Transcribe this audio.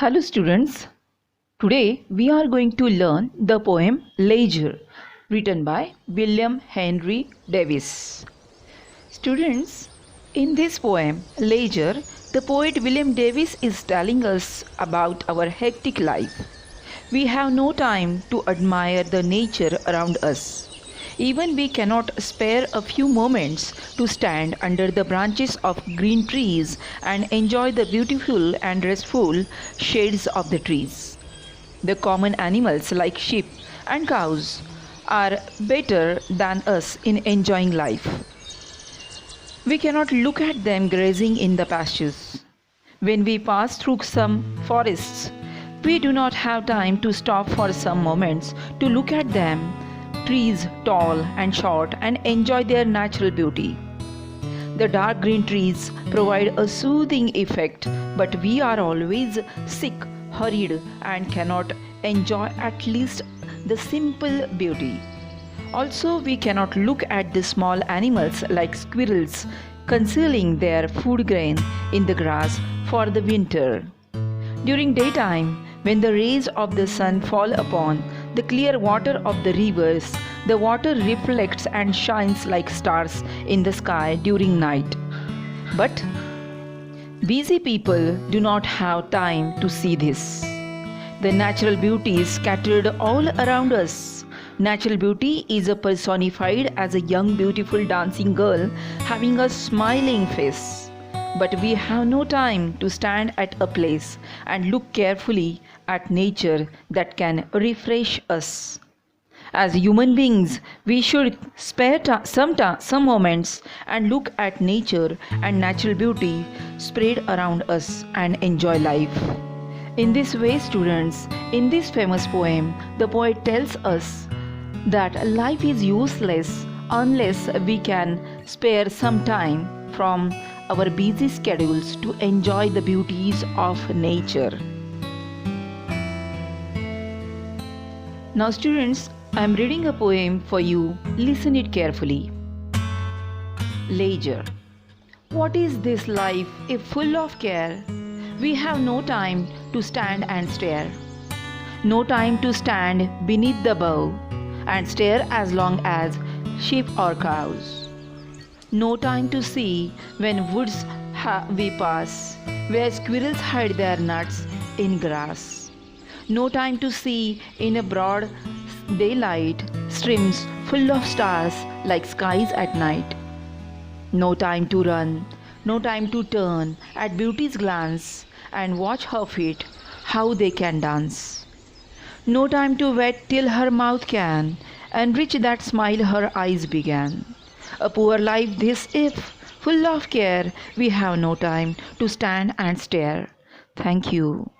Hello students, today we are going to learn the poem Leisure written by William Henry Davies. Students, in this poem Leisure, the poet William Davies is telling us about our hectic life. We have no time to admire the nature around us. Even we cannot spare a few moments to stand under the branches of green trees and enjoy the beautiful and restful shades of the trees. The common animals like sheep and cows are better than us in enjoying life. We cannot look at them grazing in the pastures. When we pass through some forests, we do not have time to stop for some moments to look at them, trees tall and short, and enjoy their natural beauty. The dark green trees provide a soothing effect, but we are always sick, hurried, and cannot enjoy at least the simple beauty. Also, we cannot look at the small animals like squirrels concealing their food grain in the grass for the winter. During daytime, when the rays of the sun fall upon the clear water of the rivers, the water reflects and shines like stars in the sky during night. But busy people do not have time to see this. The natural beauty is scattered all around us. Natural beauty is personified as a young, beautiful dancing girl having a smiling face. But we have no time to stand at a place and look carefully at nature that can refresh us. As human beings, we should spare some moments and look at nature and natural beauty spread around us and enjoy life. In this way, students, in this famous poem, the poet tells us that life is useless unless we can spare some time from our busy schedules to enjoy the beauties of nature. Now students, I am reading a poem for you. Listen it carefully. Leisure. What is this life if full of care? We have no time to stand and stare. No time to stand beneath the bough and stare as long as sheep or cows. No time to see when woods we pass, where squirrels hide their nuts in grass. No time to see in a broad daylight streams full of stars like skies at night. No time to run, no time to turn at beauty's glance and watch her feet, how they can dance. No time to wait till her mouth can enrich that smile her eyes began. A poor life this if, full of care, we have no time to stand and stare. Thank you.